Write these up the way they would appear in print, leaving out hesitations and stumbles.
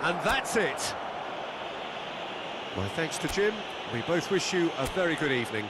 And that's it. My thanks to Jim. We both wish you a very good evening.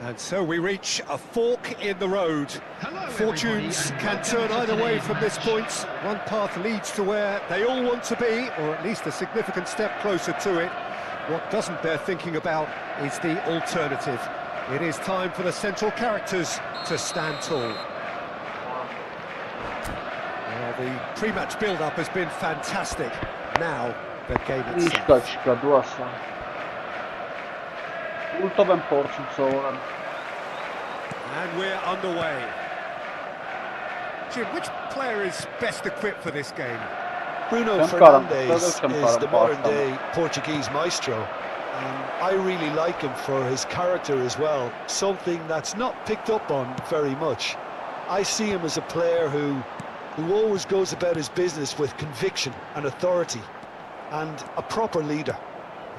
And so we reach a fork in the road. Fortunes can turn either way from this point. One path leads to where they all want to be, or at least a significant step closer to it. What doesn't bear thinking about is the alternative. It is time for the central characters to stand tall. Well, the pre-match build-up has been fantastic. Now, the game itself. And we're underway. Jim, which player is best equipped for this game? Bruno Fernandes is the modern-day Portuguese maestro. I really like him for his character as well, something that's not picked up on very much. I see him as a player who always goes about his business with conviction and authority, and a proper leader.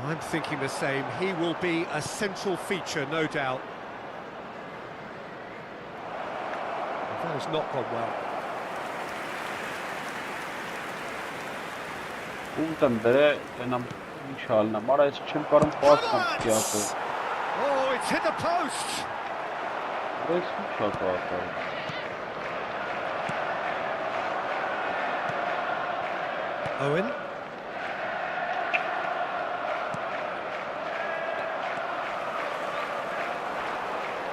I'm thinking the same. He will be a central feature, no doubt. That has not gone well. Oh, it's hit the post! Owen.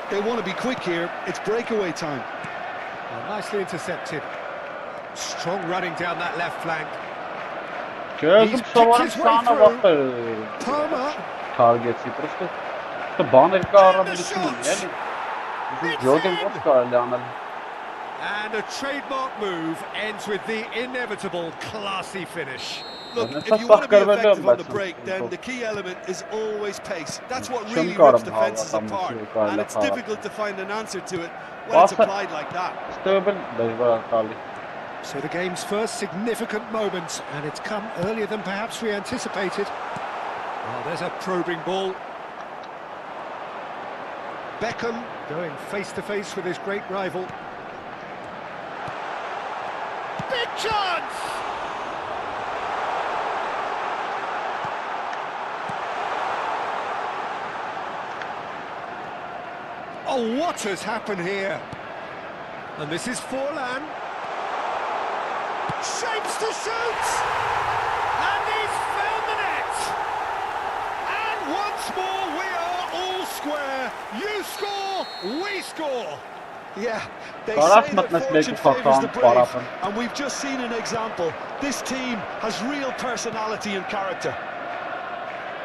They want to be quick here. It's breakaway time. Well, nicely intercepted. Strong running down that left flank. He's picked his way through. Palmer. And a trademark move ends with the inevitable classy finish. Look, if you want to be effective on the break, then the key element is always pace. That's what really rips defences apart, and it's difficult to find an answer to it when it's applied like that. So the game's first significant moment, and it's come earlier than perhaps we anticipated. Oh, there's a probing ball. Beckham going face-to-face with his great rival. Big chance! Oh, what has happened here? And this is Forlan. Shapes to shoot! And he's found the net! And once more we are all square. You score, we score. Yeah, they say that fortune favours the brave, and we've just seen an example. This team has real personality and character.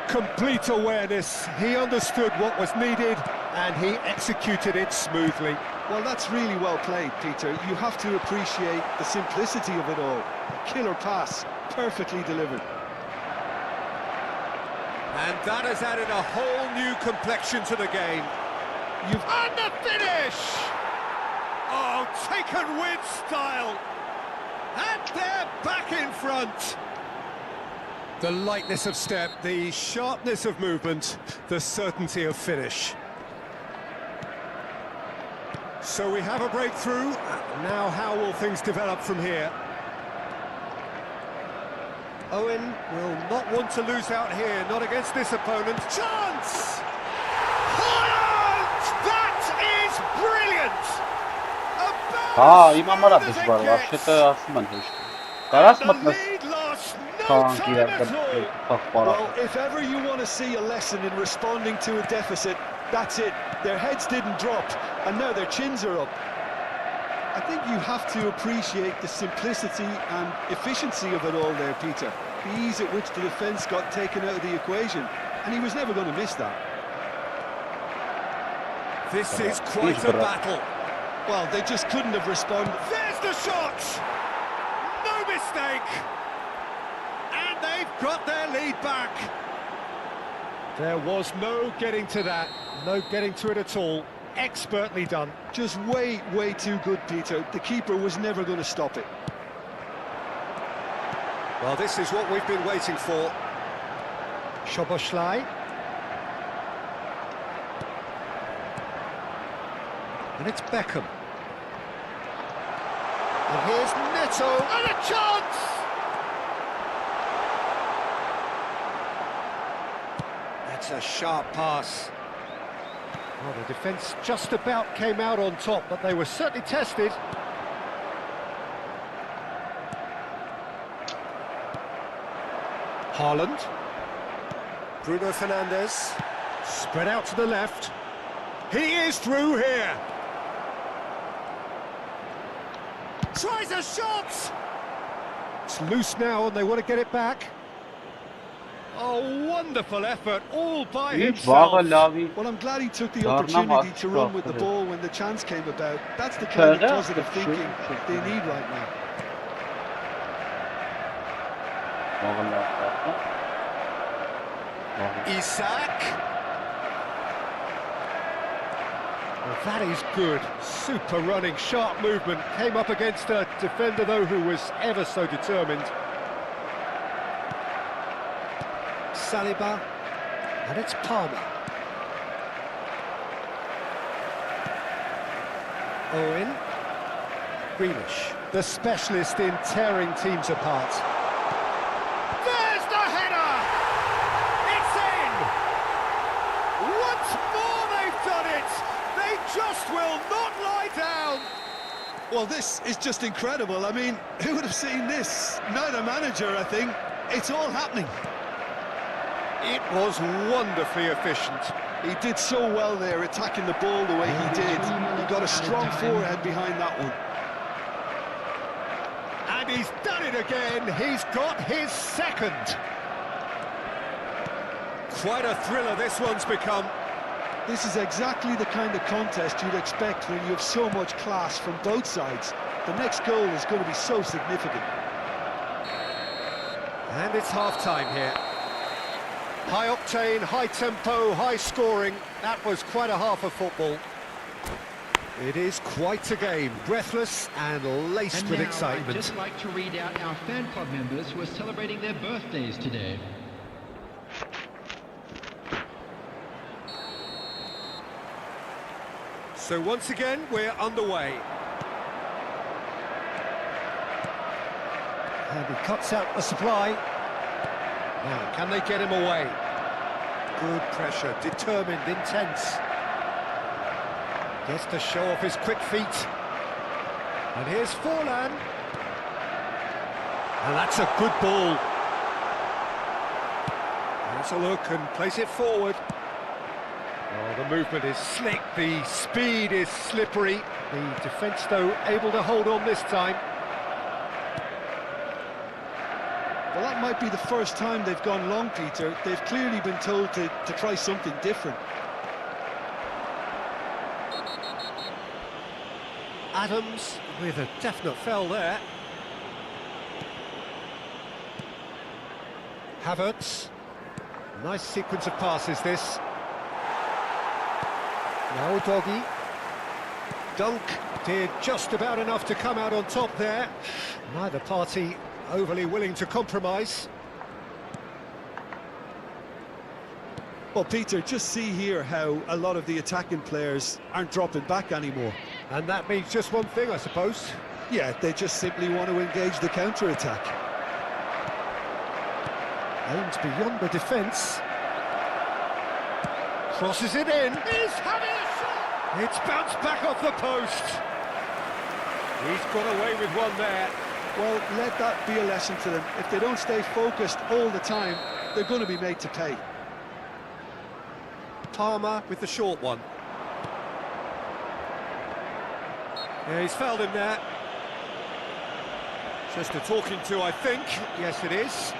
Complete awareness. He understood what was needed, and he executed it smoothly. Well, that's really well played, Peter. You have to appreciate the simplicity of it all. A killer pass, perfectly delivered. And that has added a whole new complexion to the game. And the finish! Oh, taken with style. And they're back in front. The lightness of step, the sharpness of movement, the certainty of finish. So we have a breakthrough. Now how will things develop from here? Owen will not want to lose out here, not against this opponent. Chance! Holland! That is brilliant! Well, if ever you want to see a lesson in responding to a deficit, that's it. Their heads didn't drop, and now their chins are up. I think you have to appreciate the simplicity and efficiency of it all there, Peter. The ease at which the defence got taken out of the equation, and he was never going to miss that. This is quite a battle. Well, they just couldn't have responded. There's the shot! No mistake! And they've got their lead back. There was no getting to that, no getting to it at all. Expertly done. Just way too good, Peter. The keeper was never going to stop it. Well, this is what we've been waiting for. Szoboszlai. And it's Beckham. And here's Neto, and a chance! That's a sharp pass. Well, the defence just about came out on top, but they were certainly tested. Haaland. Bruno Fernandes. Spread out to the left. He is through here. Tries a shot! It's loose now and they want to get it back. Oh, wonderful effort, all by himself. Well, I'm glad he took the opportunity to run with the ball when the chance came about. That's the kind of positive thinking they need right now. Isak. Well, that is good. Super running, sharp movement. Came up against a defender, though, who was ever so determined. Saliba, and it's Palmer. Owen. Grealish, the specialist in tearing teams apart. There's the header! It's in! Once more they've done it! They just will not lie down! Well, this is just incredible. I mean, who would have seen this? Neither manager, I think. It's all happening. It was wonderfully efficient. He did so well there, attacking the ball the way he did. He got a strong forehand behind that one. And he's done it again. He's got his second. Quite a thriller this one's become. This is exactly the kind of contest you'd expect when you have so much class from both sides. The next goal is going to be so significant. And it's half-time here. High octane, high tempo, high scoring. That was quite a half of football. It is quite a game, breathless and laced with excitement. I'd just like to read out our fan club members who are celebrating their birthdays today. So once again, we're underway. And he cuts out the supply. Now, can they get him away? Good pressure, determined, intense. Gets to show off his quick feet. And here's Forlan. And that's a good ball. Let's a look and place it forward. Oh, the movement is slick, the speed is slippery. The defence, though, able to hold on this time. Well, that might be the first time they've gone long, Peter. They've clearly been told to try something different. Adams with a definite foul there. Havertz. Nice sequence of passes, this. Now Doggy. Dunk did just about enough to come out on top there. Neither party overly willing to compromise. Well, Peter, just see here how a lot of the attacking players aren't dropping back anymore. And that means just one thing, I suppose. Yeah, they just simply want to engage the counter-attack. Aims beyond the defence. Crosses it in. He's having a shot! It's bounced back off the post. He's got away with one there. Well, let that be a lesson to them. If they don't stay focused all the time, they're going to be made to pay. Palmer with the short one. Yeah, he's fouled him there. Just a talking to, I think. Yes, it is.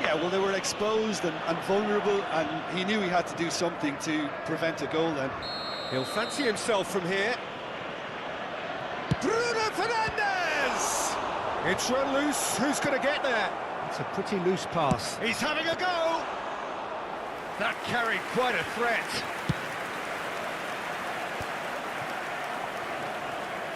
Yeah, well, they were exposed and vulnerable, and he knew he had to do something to prevent a goal then. He'll fancy himself from here. Bruno Fernandes! It's run loose. Who's going to get there? It's a pretty loose pass. He's having a go! That carried quite a threat.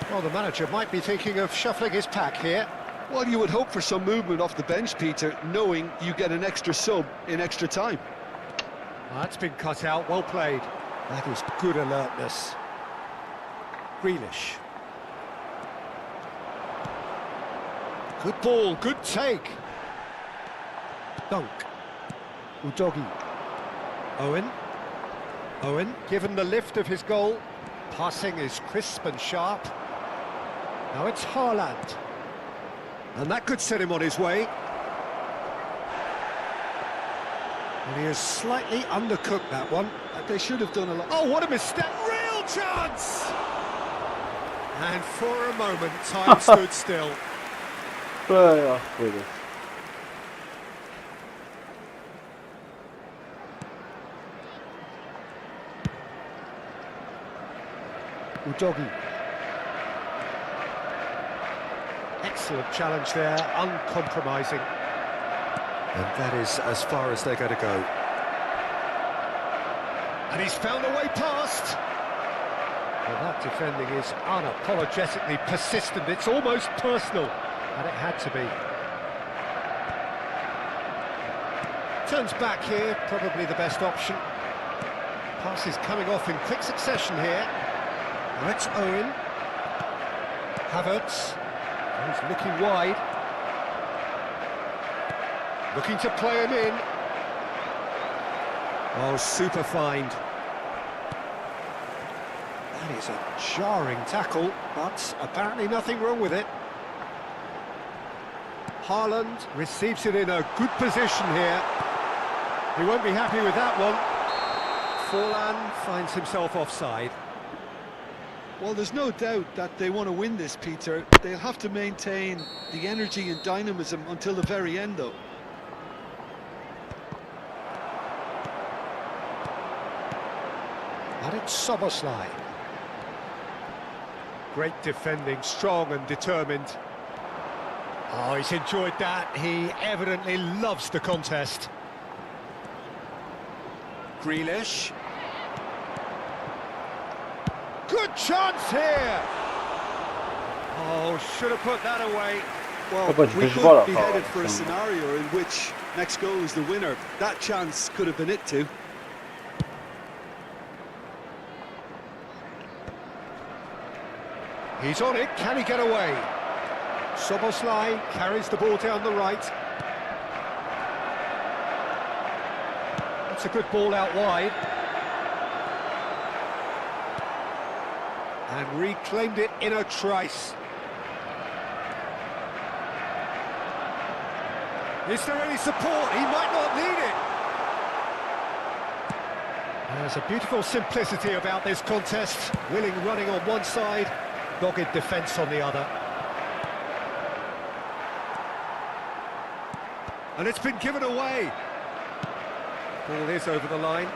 Well, the manager might be thinking of shuffling his pack here. Well, you would hope for some movement off the bench, Peter, knowing you get an extra sub in extra time. That's been cut out, well played. That is good alertness. Grealish. Good ball, good take. Dunk. Udogi. Owen. Owen, given the lift of his goal. Passing is crisp and sharp. Now it's Haaland. And that could set him on his way. And he has slightly undercooked that one. They should have done a lot. Oh, what a mistake! Real chance! And for a moment, time stood still. Udogi. Excellent challenge there, uncompromising. And that is as far as they're going to go. And he's found a way past. Well, that defending is unapologetically persistent. It's almost personal, and it had to be. Turns back here, probably the best option. Pass is coming off in quick succession here. Now it's Owen. Havertz. He's looking wide. Looking to play him in. Oh, super find. That is a jarring tackle, but apparently nothing wrong with it. Haaland receives it in a good position here. He won't be happy with that one. Forlan finds himself offside. Well, there's no doubt that they want to win this, Peter. They'll have to maintain the energy and dynamism until the very end, though. And it's Szoboszlai. Great defending, strong and determined. Oh, he's enjoyed that. He evidently loves the contest. Grealish. Good chance here! Oh, should have put that away. Well, we could be headed for a scenario in which next goal is the winner. That chance could have been it too. He's on it, can he get away? Szoboszlai carries the ball down the right. That's a good ball out wide. And reclaimed it in a trice. Is there any support? He might not need it. There's a beautiful simplicity about this contest. Willing running on one side, dogged defence on the other. And it's been given away. Ball is over the line.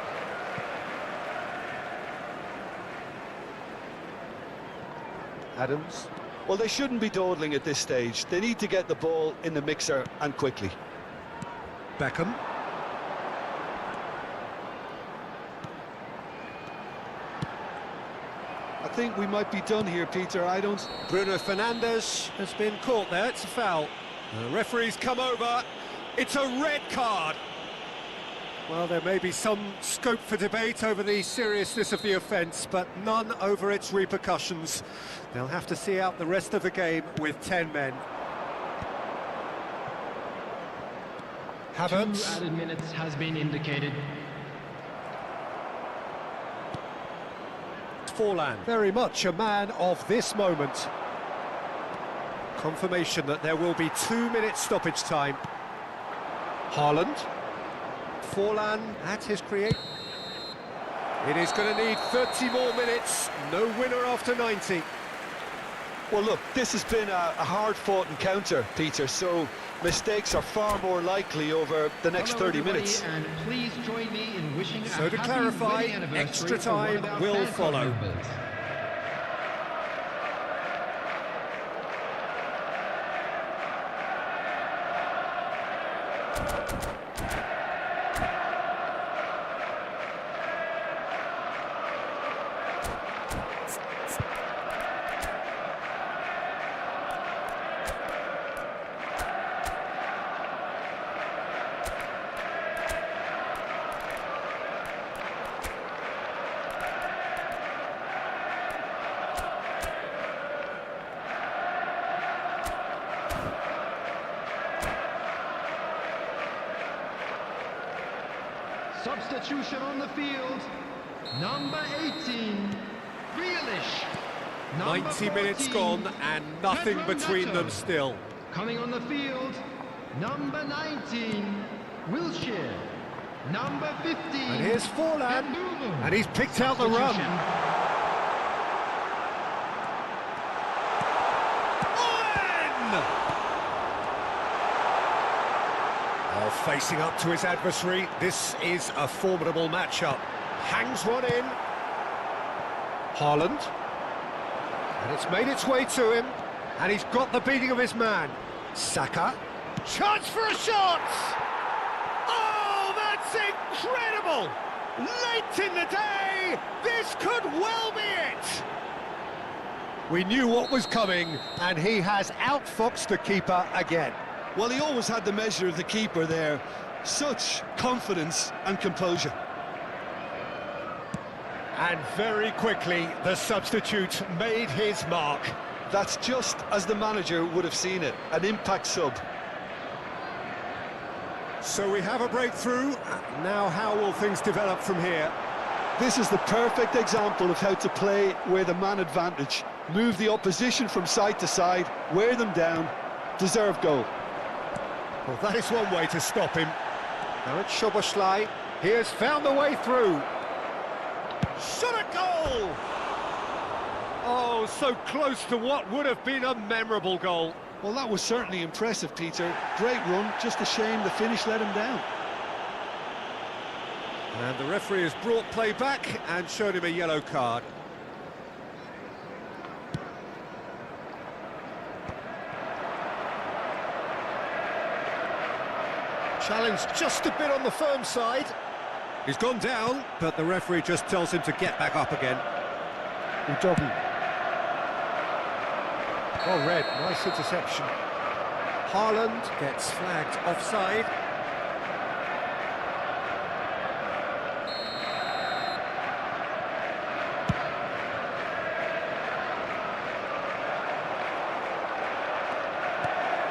Adams. Well, they shouldn't be dawdling at this stage. They need to get the ball in the mixer and quickly. Beckham. I think we might be done here, Peter. I don't... Bruno Fernandes has been caught there. It's a foul. The referee's come over. It's a red card. Well, there may be some scope for debate over the seriousness of the offence, but none over its repercussions. They'll have to see out the rest of the game with 10 men. Havertz. 2 added minutes has been indicated. Forlan, very much a man of this moment. Confirmation that there will be 2 minutes stoppage time. Haaland. Forlan at his create. It is going to need 30 more minutes. No winner after 90. Well, look, this has been a hard-fought encounter, Peter, so mistakes are far more likely over the next 30 minutes. And please join me in wishing so to clarify, extra time will follow. Substitution on the field, number 18, Grealish. 90 minutes gone and nothing between them still. Coming on the field, number 19, Wilshere. Number 15. And here's Forlan, and he's picked out the run. Facing up to his adversary, this is a formidable matchup. Hangs one in. Haaland. And it's made its way to him. And he's got the beating of his man. Saka. Chance for a shot! Oh, that's incredible! Late in the day, this could well be it! We knew what was coming, and he has outfoxed the keeper again. Well, he always had the measure of the keeper there. Such confidence and composure. And very quickly, the substitute made his mark. That's just as the manager would have seen it, an impact sub. So we have a breakthrough. Now how will things develop from here? This is the perfect example of how to play with a man advantage. Move the opposition from side to side, wear them down, deserve goal. Well, that is one way to stop him. Now it's 𝐄𝐅𝐎𝐓𝐁. He has found the way through. Shot a goal! Oh, so close to what would have been a memorable goal. Well, that was certainly impressive, Peter. Great run, just a shame the finish let him down. And the referee has brought play back and shown him a yellow card. Challenge just a bit on the firm side. He's gone down, but the referee just tells him to get back up again. 𝐿𝐿. Well read, nice interception. Haaland gets flagged offside.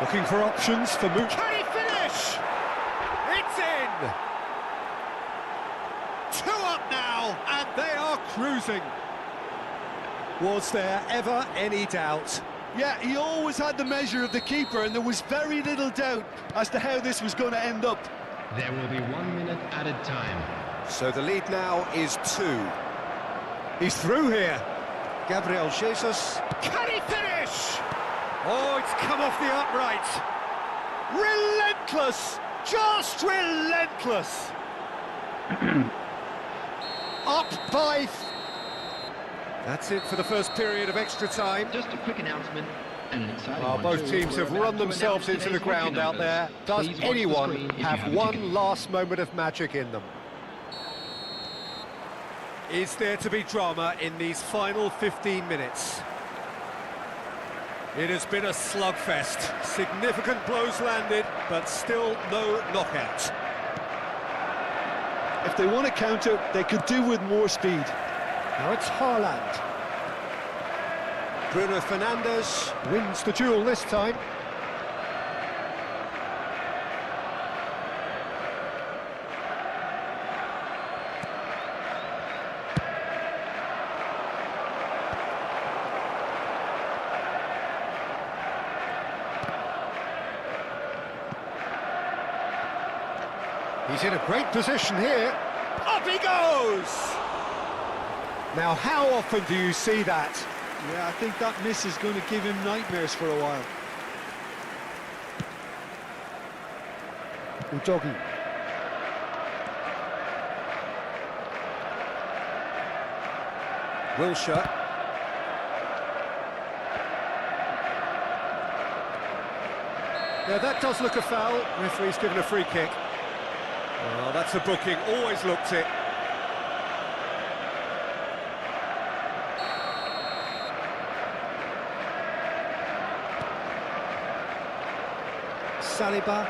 Looking for options for Mook. Can he finish? It's in! 2 up now, and they are cruising. Was there ever any doubt? Yeah, he always had the measure of the keeper, and there was very little doubt as to how this was going to end up. There will be 1 minute added time. So the lead now is 2. He's through here. Gabriel Jesus. Can he finish? Oh, it's come off the upright. Relentless! Just relentless! Up by... That's it for the first period of extra time. Just a quick announcement and an exciting one. Both teams have run themselves into the ground out there. Does anyone have one last moment of magic in them? Is there to be drama in these final 15 minutes? It has been a slugfest. Significant blows landed, but still no knockout. If they want to counter, they could do with more speed. Now it's Haaland. Bruno Fernandes wins the duel this time. He's in a great position here. Up he goes! Now, how often do you see that? Yeah, I think that miss is going to give him nightmares for a while. 𝐿𝐿. Wilshere. Yeah, that does look a foul. Referee's given a free kick. Oh, that's a booking. Always looked it. Saliba.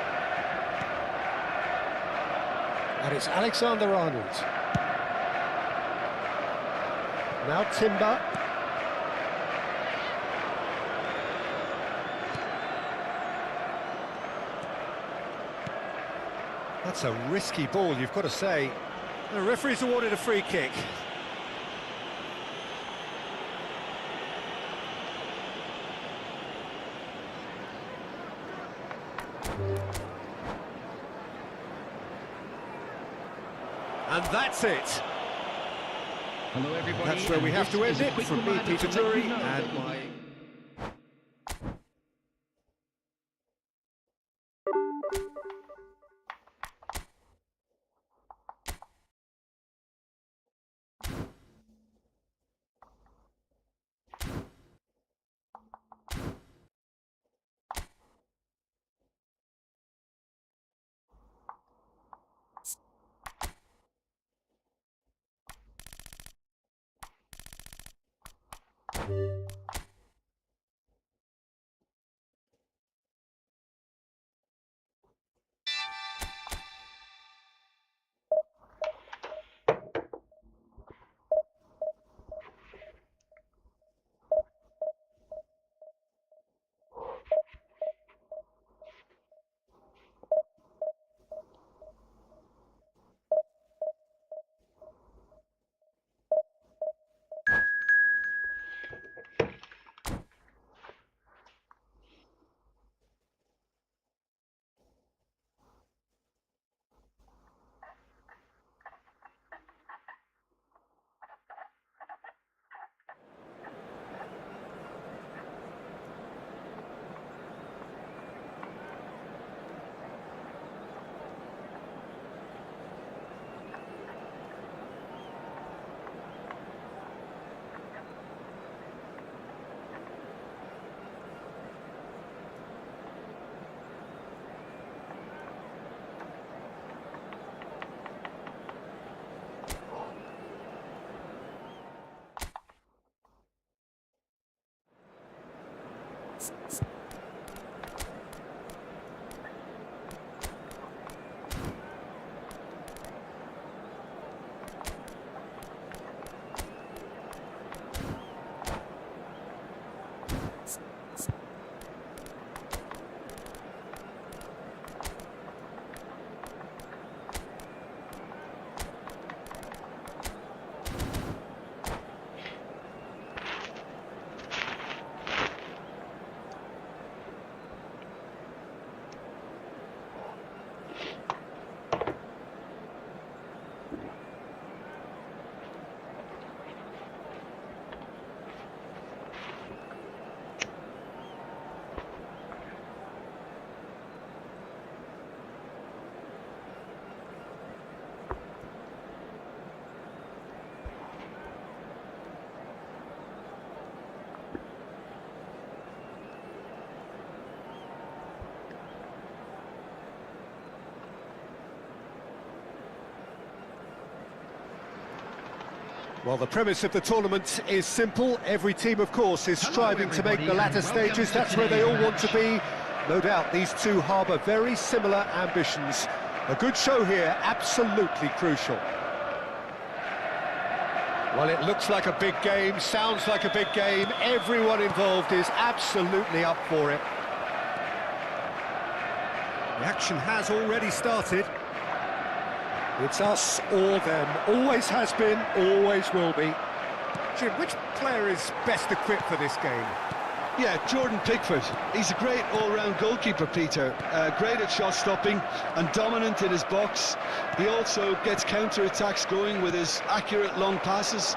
And it's Alexander-Arnold. Now Timber. That's a risky ball, you've got to say. The referee's awarded a free kick. And that's it. Hello, everybody. That's where we have to end it. From me, Peter Drury, and my... Well, the premise of the tournament is simple. Every team, of course, is striving to make the latter stages. That's where they all want to be. No doubt these two harbour very similar ambitions. A good show here, absolutely crucial. Well, it looks like a big game, sounds like a big game. Everyone involved is absolutely up for it. The action has already started. It's us or them, always has been, always will be. Jim, which player is best equipped for this game? Yeah, Jordan Pickford. He's a great all-round goalkeeper, Peter. Great at shot stopping and dominant in his box. He also gets counter-attacks going with his accurate long passes.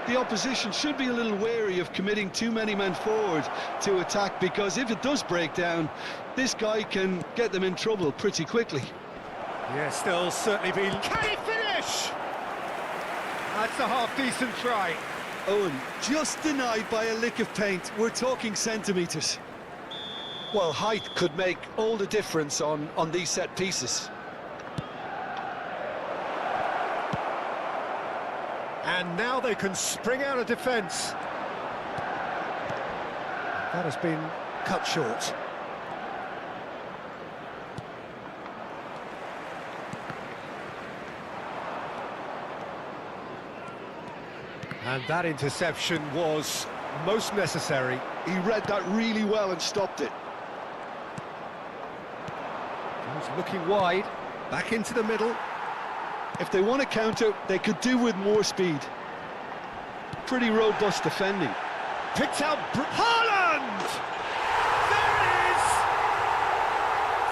The opposition should be a little wary of committing too many men forward to attack, because if it does break down, this guy can get them in trouble pretty quickly. Yeah, still certainly been... Can he finish? That's a half-decent try. Owen, just denied by a lick of paint. We're talking centimetres. Well, height could make all the difference on these set pieces. And now they can spring out of defence. That has been cut short. And that interception was most necessary. He read that really well and stopped it. He's looking wide, back into the middle. If they want to counter, they could do with more speed. Pretty robust defending. Picked out Haaland! There it is!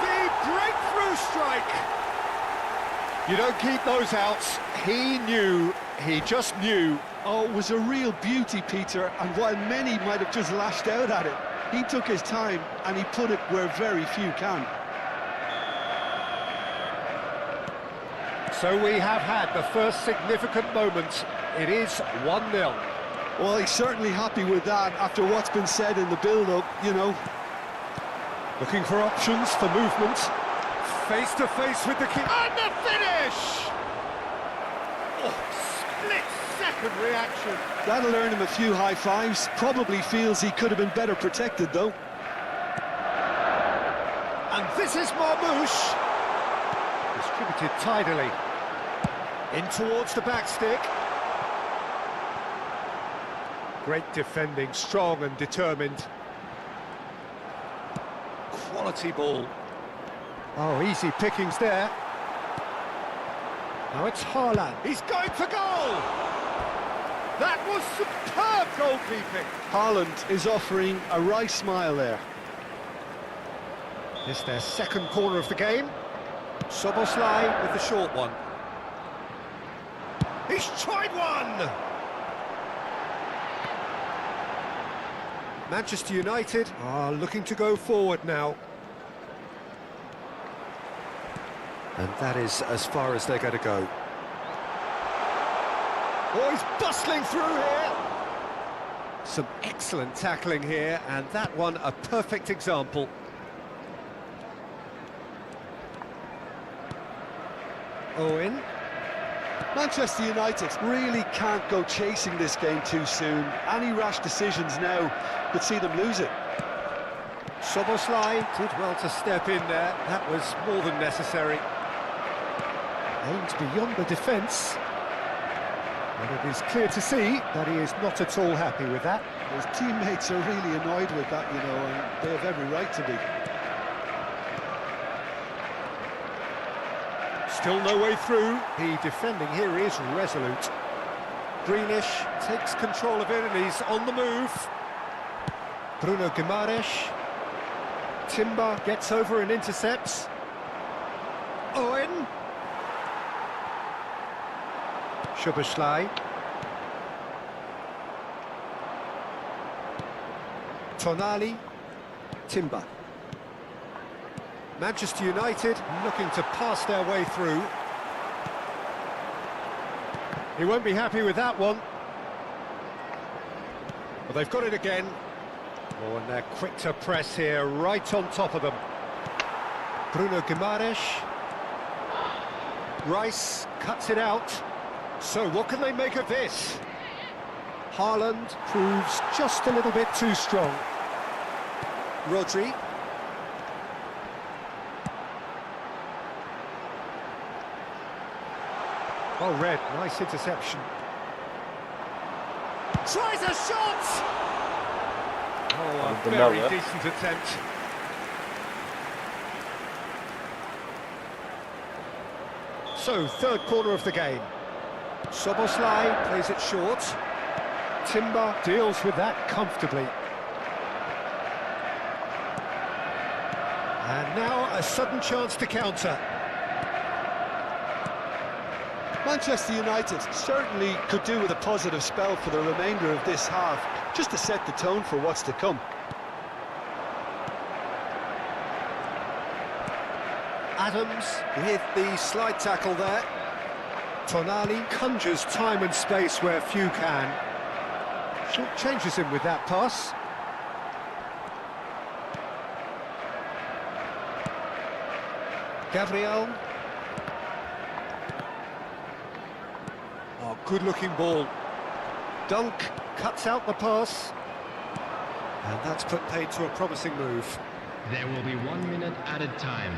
The breakthrough strike! You don't keep those outs. He knew, he just knew. Oh, it was a real beauty, Peter, and while many might have just lashed out at it, he took his time and he put it where very few can. So we have had the first significant moment. It is 1-0. Well, he's certainly happy with that after what's been said in the build-up, you know. Looking for options for movement. Face to face with the keeper. And the finish! Oh, split-second reaction. That'll earn him a few high fives. Probably feels he could have been better protected, though. And this is Marmouche. Distributed tidily. In towards the back stick. Great defending, strong and determined. Quality ball. Oh, easy pickings there. Now it's Haaland. He's going for goal! That was superb goalkeeping. Haaland is offering a right smile there. It's their second corner of the game. Soboslai with the short one. He's tried one! Manchester United are looking to go forward now. And that is as far as they're going to go. Oh, he's bustling through here! Some excellent tackling here, and that one a perfect example. Owen. Manchester United really can't go chasing this game too soon. Any rash decisions now could see them lose it. Szoboszlai did well to step in there. That was more than necessary. Aimed beyond the defence. And it is clear to see that he is not at all happy with that. His teammates are really annoyed with that, you know, and they have every right to be. Still no way through. The defending here is resolute. Greenish takes control of it and he's on the move. Bruno Guimaraes. Timber gets over and intercepts. Owen. Szoboszlai. Tonali. Timber. Manchester United looking to pass their way through. He won't be happy with that one. Well, they've got it again. Oh, and they're quick to press here, right on top of them. Bruno Guimaraes. Rice cuts it out. So what can they make of this? Haaland proves just a little bit too strong. Rodri. Well read, nice interception. Tries a shot! Oh, a very decent attempt. So, third corner of the game. Szoboszlai plays it short. Timber deals with that comfortably. And now a sudden chance to counter. Manchester United certainly could do with a positive spell for the remainder of this half, just to set the tone for what's to come. Adams with the slide tackle there. Tonali conjures time and space where few can. Short changes him with that pass. Gabriel. Oh, good-looking ball. Dunk cuts out the pass. And that's put paid to a promising move. There will be 1 minute added time.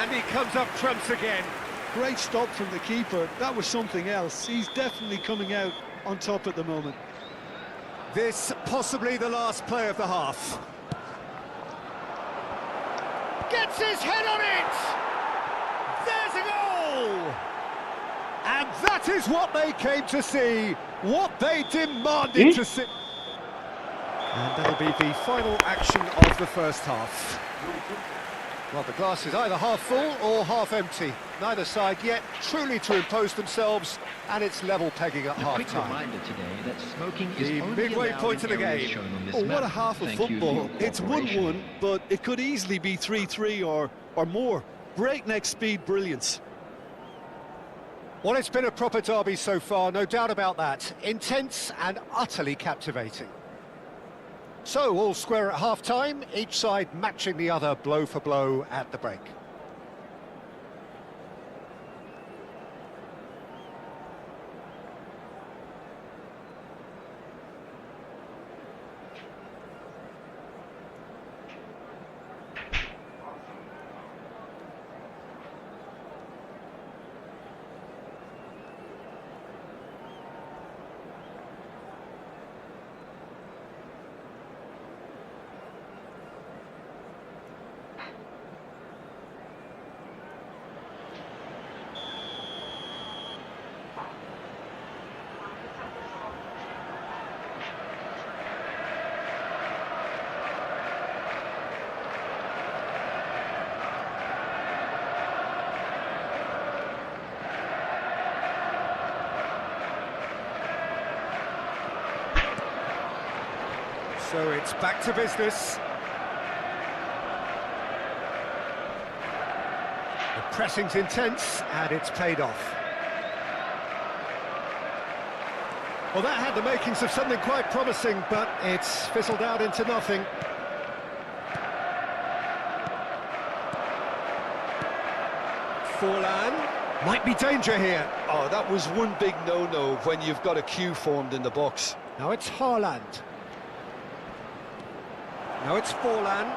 And he comes up trumps again. Great stop from the keeper. That was something else. He's definitely coming out on top at the moment. This possibly the last play of the half. Gets his head on it! There's a goal! And that is what they came to see, what they demanded to see. And that'll be the final action of the first half. Well, the glass is either half full or half empty. Neither side yet truly to impose themselves, and it's level pegging at half-time. The midway point of the game. Oh, what a half of football. It's 1-1, but it could easily be 3-3 or more. Breakneck speed brilliance. Well, it's been a proper derby so far, no doubt about that. Intense and utterly captivating. So, all square at half-time, each side matching the other blow for blow at the break. So it's back to business. The pressing's intense and it's paid off. Well, that had the makings of something quite promising, but it's fizzled out into nothing. Forlan. Might be danger here. Oh, that was one big no-no when you've got a queue formed in the box. Now it's Haaland. Now it's Forlan.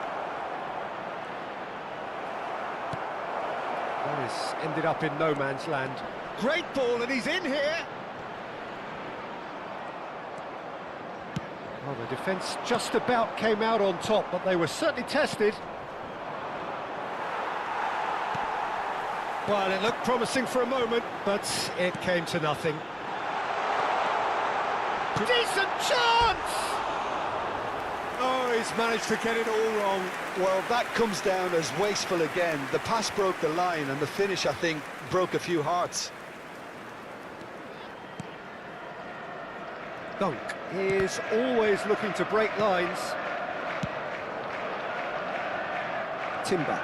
Morris ended up in no man's land. Great ball, and he's in here. Well, the defence just about came out on top, but they were certainly tested. Well, it looked promising for a moment, but it came to nothing. Decent chance! Oh, he's managed to get it all wrong. Well, that comes down as wasteful again. The pass broke the line, and the finish, I think, broke a few hearts. Dunk is always looking to break lines. Timber.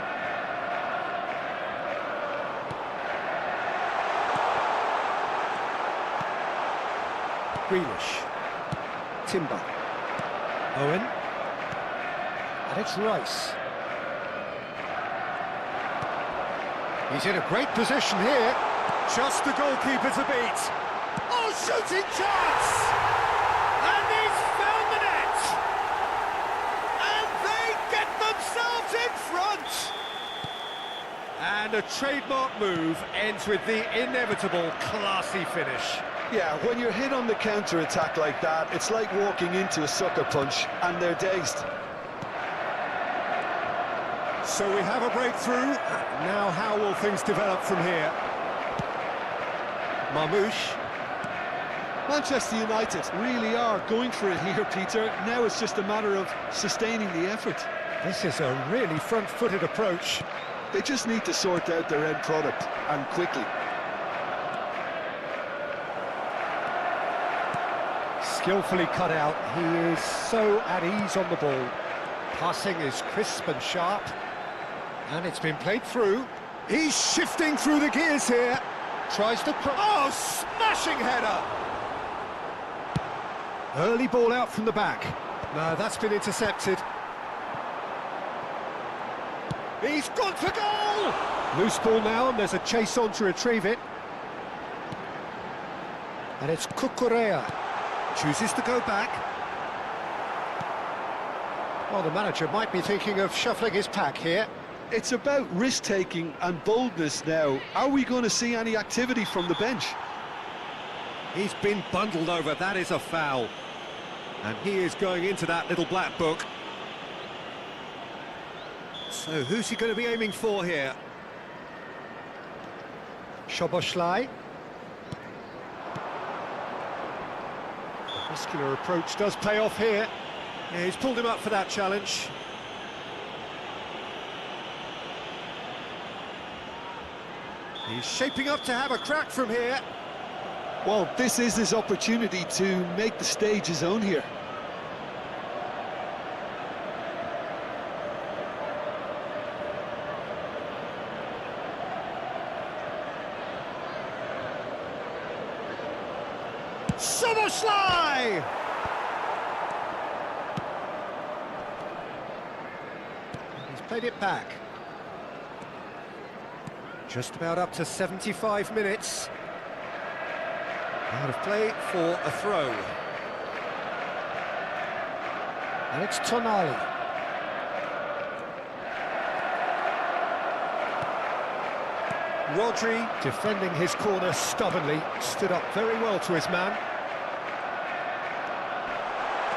Grealish. Timber. Owen. And it's Rice. He's in a great position here. Just the goalkeeper to beat. Oh, shooting chance! And he's found the net! And they get themselves in front! And a trademark move ends with the inevitable classy finish. Yeah, when you're hit on the counter-attack like that, it's like walking into a sucker punch, and they're dazed. So we have a breakthrough. Now how will things develop from here? Marmoush. Manchester United really are going for it here, Peter. Now it's just a matter of sustaining the effort. This is a really front-footed approach. They just need to sort out their end product, and quickly. Skillfully cut out. He is so at ease on the ball. Passing is crisp and sharp. And it's been played through. He's shifting through the gears here. Tries to cross. Oh, smashing header! Early ball out from the back. No, that's been intercepted. He's gone for goal! Loose ball now, and there's a chase on to retrieve it. And it's 𝐄𝐅𝐎𝐻𝐿. Chooses to go back. Well, the manager might be thinking of shuffling his pack here. It's about risk-taking and boldness now. Are we going to see any activity from the bench? He's been bundled over. That is a foul. And he is going into that little black book. So who's he going to be aiming for here? Szoboszlai. The muscular approach does pay off here. Yeah, he's pulled him up for that challenge. He's shaping up to have a crack from here. Well, this is his opportunity to make the stage his own here. Szoboszlai! He's played it back. Just about up to 75 minutes. Out of play for a throw. And it's Tonali. Rodri, defending his corner stubbornly, stood up very well to his man.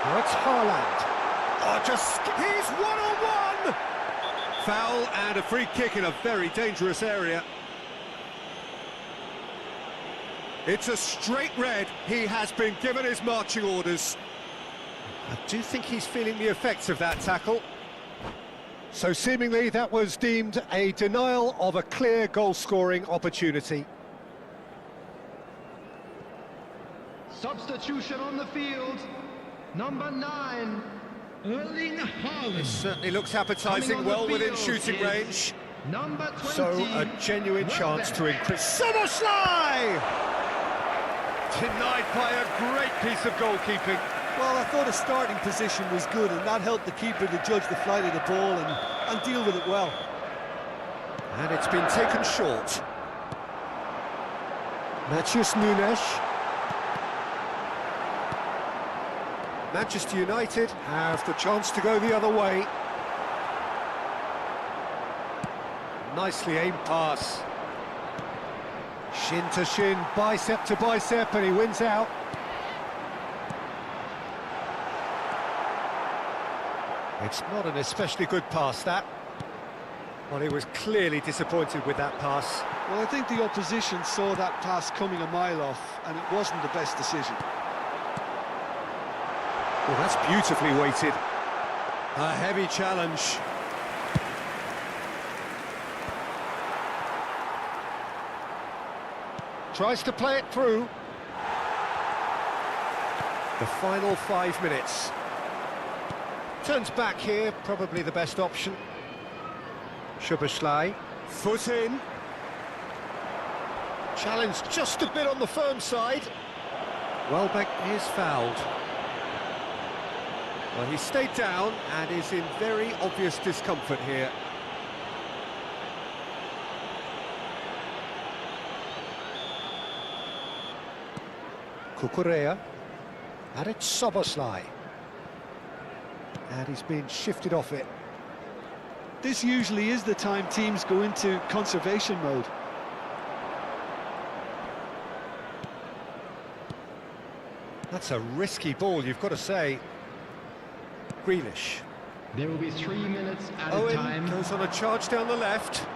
Now it's Haaland. Oh, he's one-on-one! Foul and a free kick in a very dangerous area. It's a straight red. He has been given his marching orders. I do think he's feeling the effects of that tackle. So seemingly that was deemed a denial of a clear goal-scoring opportunity. Substitution on the field. Number 9, Erling Haaland. It certainly looks appetising, well within shooting range. Number 20. So a genuine chance to increase. Szoboszlai! Denied by a great piece of goalkeeping. Well, I thought his starting position was good, and that helped the keeper to judge the flight of the ball and deal with it well. And it's been taken short. Matheus Nunes. Manchester United have the chance to go the other way. Nicely aimed pass. Shin to shin, bicep to bicep, and he wins out. It's not an especially good pass, that. Well, he was clearly disappointed with that pass. Well, I think the opposition saw that pass coming a mile off, and it wasn't the best decision. Well, that's beautifully weighted. A heavy challenge. Tries to play it through. The final 5 minutes. Turns back here, probably the best option. Szoboszlai, foot in. Challenge just a bit on the firm side. Welbeck is fouled. Well, he stayed down and is in very obvious discomfort here. 𝐄𝐅𝐎𝐎𝐓, and it's Szoboszlai. And he's been shifted off it. This usually is the time teams go into conservation mode. That's a risky ball, you've got to say. Grealish. There will be 3 minutes at a Owen time. goes on a charge down the left.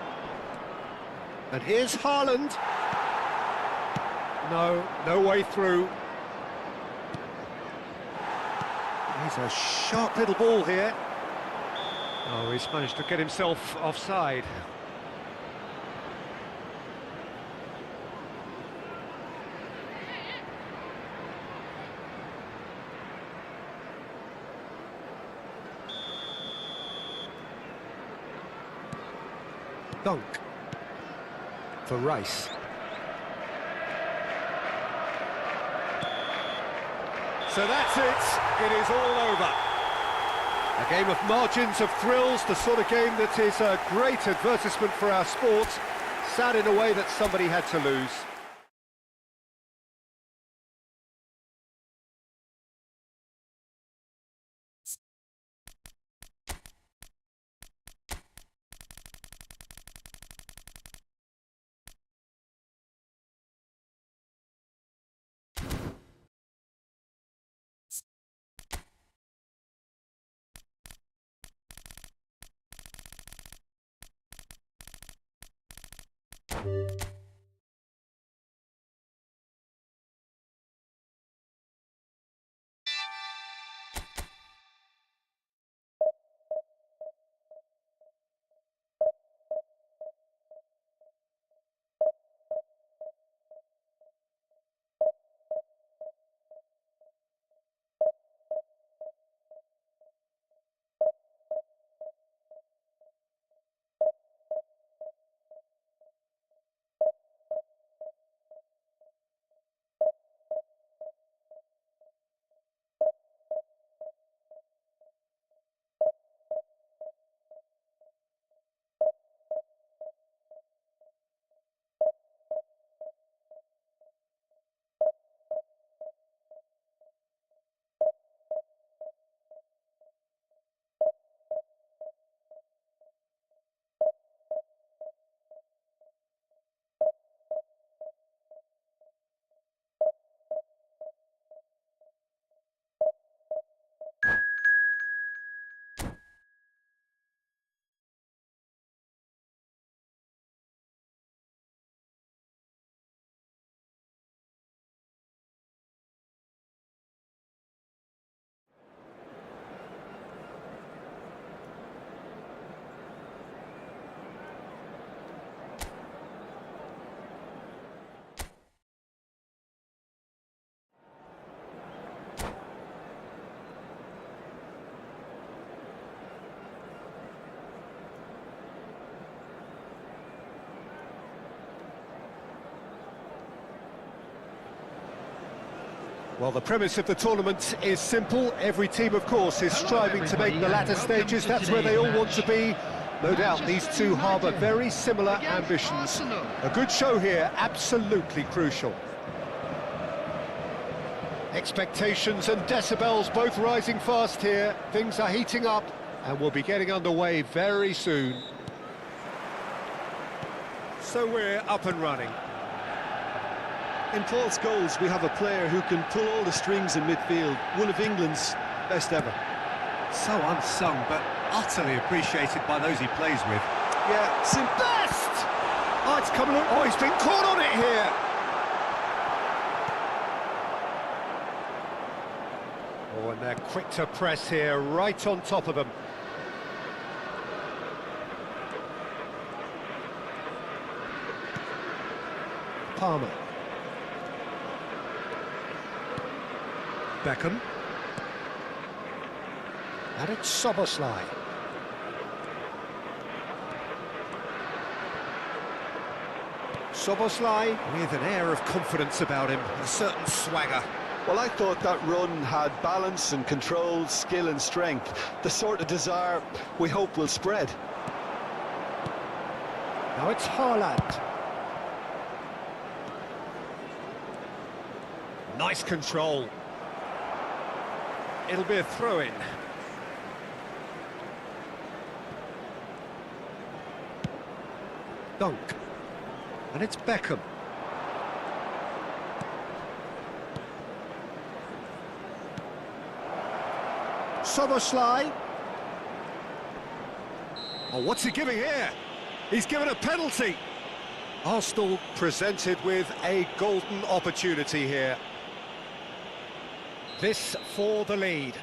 And here's Haaland. No way through. He's a sharp little ball here. Oh, he's managed to get himself offside. Dunk for Rice. So that's it. It is all over. A game of margins, of thrills, the sort of game that is a great advertisement for our sport. Sad in a way that somebody had to lose. Well, the premise of the tournament is simple. Every team, of course, is striving to make the latter stages. That's where they all want to be. No doubt these two harbour very similar ambitions. A good show here, absolutely crucial. Expectations and decibels both rising fast here. Things are heating up and we'll be getting underway very soon. So we're up and running. In Paul's goals, we have a player who can pull all the strings in midfield. One of England's best ever. So unsung, but utterly appreciated by those he plays with. Yeah, Best! Oh, it's coming on. Oh, he's been caught on it here. Oh, and they're quick to press here, right on top of them. Palmer. Beckham. And it's Szoboszlai. Szoboszlai with an air of confidence about him, a certain swagger. well, I thought that run had balance and control, skill and strength. The sort of desire we hope will spread. Now it's Haaland. Nice control. It'll be a throw-in. Dunk. And it's Beckham. Szoboszlai. Oh, what's he giving here? He's given a penalty. Arsenal presented with a golden opportunity here. This for the lead.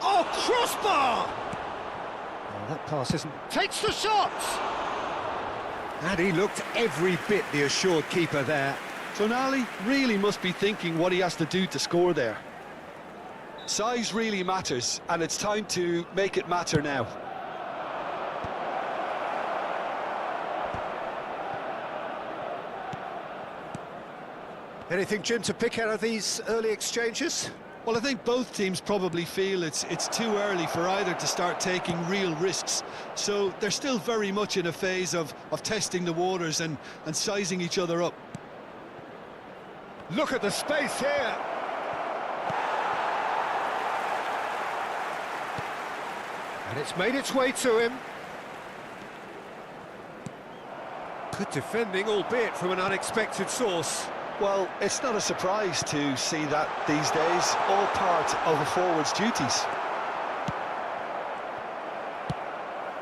Oh, crossbar! Oh, that pass isn't... Takes the shot! And he looked every bit the assured keeper there. Tonali really must be thinking what he has to do to score there. Size really matters, and it's time to make it matter now. Anything, Jim, to pick out of these early exchanges? Well, I think both teams probably feel it's too early for either to start taking real risks. So they're still very much in a phase of testing the waters and sizing each other up. Look at the space here. And it's made its way to him. Good defending, albeit from an unexpected source. Well, it's not a surprise to see that these days, all part of a forward's duties.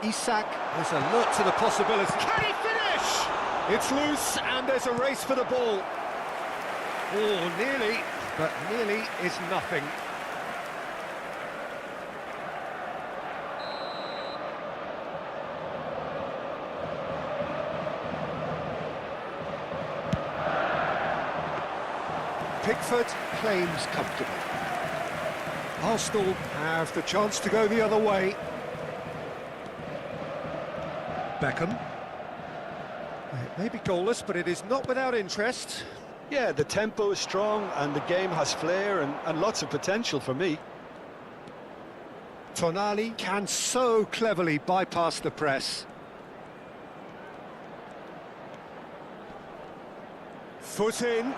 Isak is alert to the possibility. Can he finish? It's loose and there's a race for the ball. Oh, nearly, but nearly is nothing. Pickford claims comfortably. Arsenal have the chance to go the other way. Beckham. It may be goalless, but it is not without interest. Yeah, the tempo is strong and the game has flair and lots of potential for me. Tonali can so cleverly bypass the press. Foot in.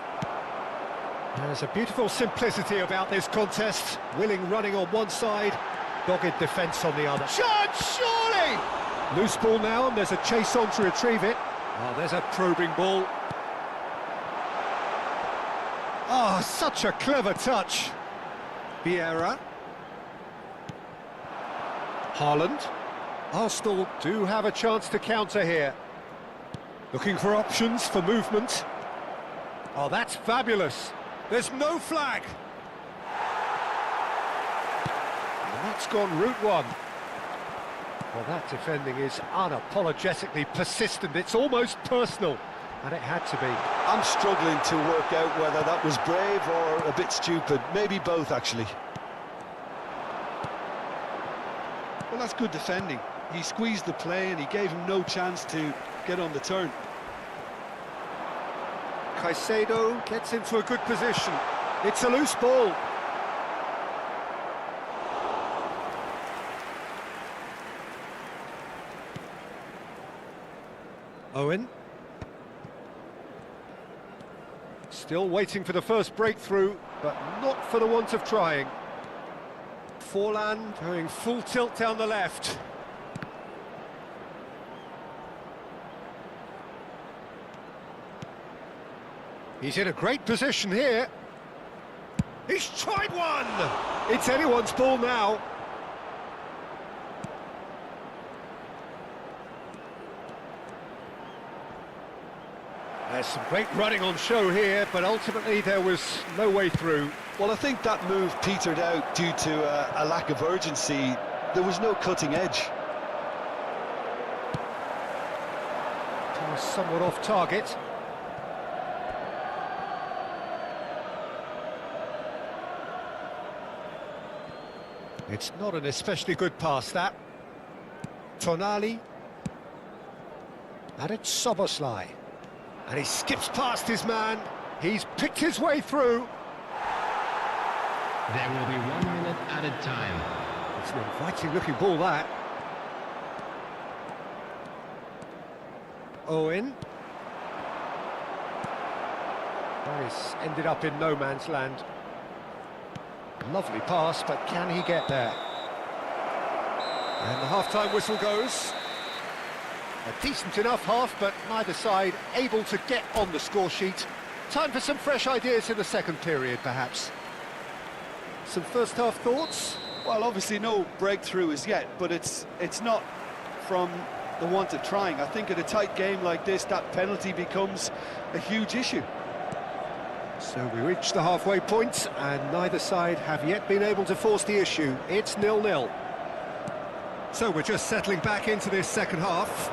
There's a beautiful simplicity about this contest. Willing running on one side, dogged defence on the other. Shot, surely! Loose ball now, and there's a chase on to retrieve it. Oh, there's a probing ball. Oh, such a clever touch. Vieira. Haaland. Arsenal do have a chance to counter here. Looking for options for movement. Oh, that's fabulous. There's no flag. And that's gone route one. Well, that defending is unapologetically persistent. It's almost personal, and it had to be. I'm struggling to work out whether that was brave or a bit stupid. Maybe both, actually. Well, that's good defending. He squeezed the play and he gave him no chance to get on the turn. Caicedo gets into a good position. It's a loose ball. Owen. Still waiting for the first breakthrough, but not for the want of trying. Forlan going full tilt down the left. He's in a great position here. He's tried one! It's anyone's ball now. There's some great running on show here, but ultimately there was no way through. Well, I think that move petered out due to a lack of urgency. There was no cutting edge. Pass somewhat off target. It's not an especially good pass, that. Tonali. And it's Szoboszlai. And he skips past his man. He's picked his way through. There will be 1 minute added time. It's an inviting-looking ball, that. Owen. That is ended up in no man's land. Lovely pass, but can he get there? And the half-time whistle goes. A decent enough half, but neither side able to get on the score sheet. Time for some fresh ideas in the second period, perhaps. Some first-half thoughts? Well, obviously no breakthrough as yet, but it's not from the want of trying. I think in a tight game like this, that penalty becomes a huge issue. So we reach the halfway point, and neither side have yet been able to force the issue. It's 0-0. So we're just settling back into this second half.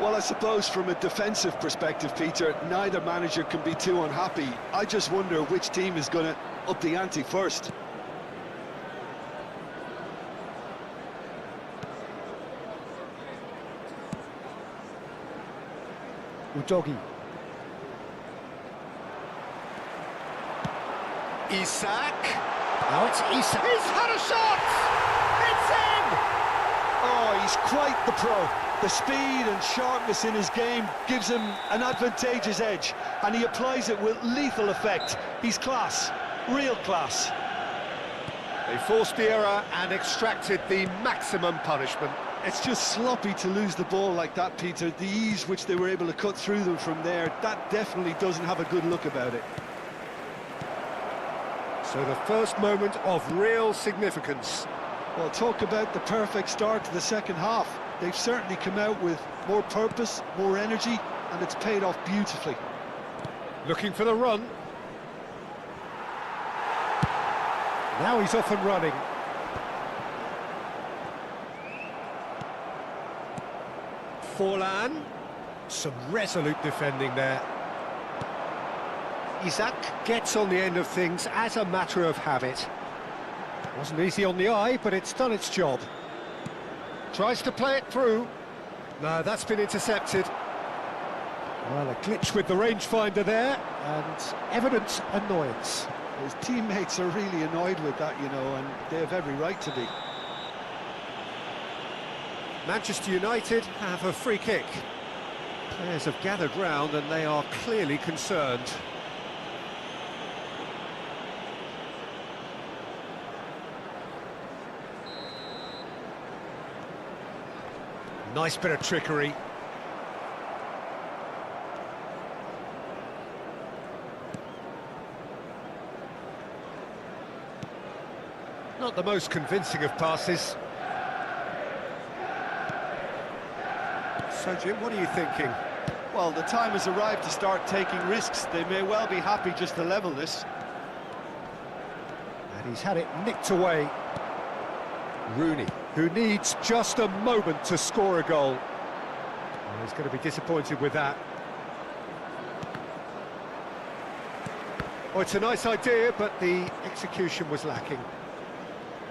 Well, I suppose from a defensive perspective, Peter, neither manager can be too unhappy. I just wonder which team is going to up the ante first. Udogi. Isak. Now it's Isak. He's had a shot! It's in! Oh, he's quite the pro. The speed and sharpness in his game gives him an advantageous edge, and he applies it with lethal effect. He's class, real class. They forced the error and extracted the maximum punishment. It's just sloppy to lose the ball like that, Peter. The ease which they were able to cut through them from there, that definitely doesn't have a good look about it. So the first moment of real significance. Well, talk about the perfect start to the second half. They've certainly come out with more purpose, more energy, and it's paid off beautifully. Looking for the run. Now he's off and running. Forlan. Some resolute defending there. Isak gets on the end of things as a matter of habit. Wasn't easy on the eye, but it's done its job. Tries to play it through. No, that's been intercepted. Well, a glitch with the rangefinder there, and evident annoyance. His teammates are really annoyed with that, you know, and they have every right to be. Manchester United have a free kick. Players have gathered round and they are clearly concerned. Nice bit of trickery. Not the most convincing of passes. So, Jim, what are you thinking? Well, the time has arrived to start taking risks. They may well be happy just to level this. And he's had it nicked away. Rooney, who needs just a moment to score a goal. Well, he's going to be disappointed with that. Oh, it's a nice idea, but the execution was lacking.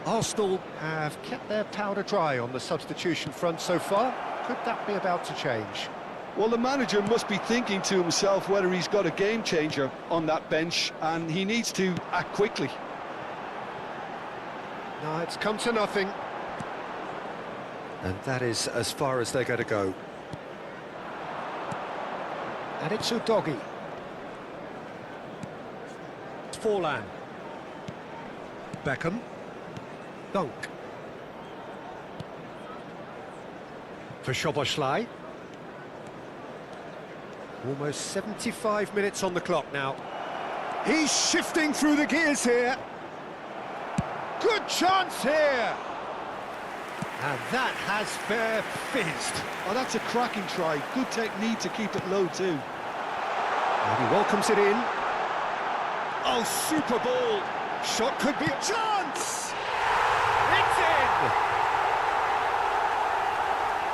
Arsenal have kept their powder dry on the substitution front so far. Could that be about to change? Well, the manager must be thinking to himself whether he's got a game changer on that bench, and he needs to act quickly. No, it's come to nothing. And that is as far as they're going to go. And it's Udogie. Forlan. Beckham. Dunk. For Szoboszlai. Almost 75 minutes on the clock now. He's shifting through the gears here. Good chance here. And that has fair fizzed. Oh, that's a cracking try. Good technique to keep it low too. And he welcomes it in. Oh, super ball. Shot could be a chance. It's in.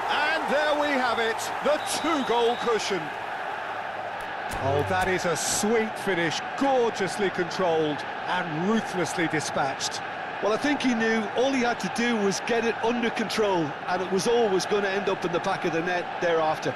And there we have it, the 2-goal cushion. Oh, that is a sweet finish, gorgeously controlled and ruthlessly dispatched. Well, I think he knew all he had to do was get it under control, and it was always going to end up in the back of the net thereafter.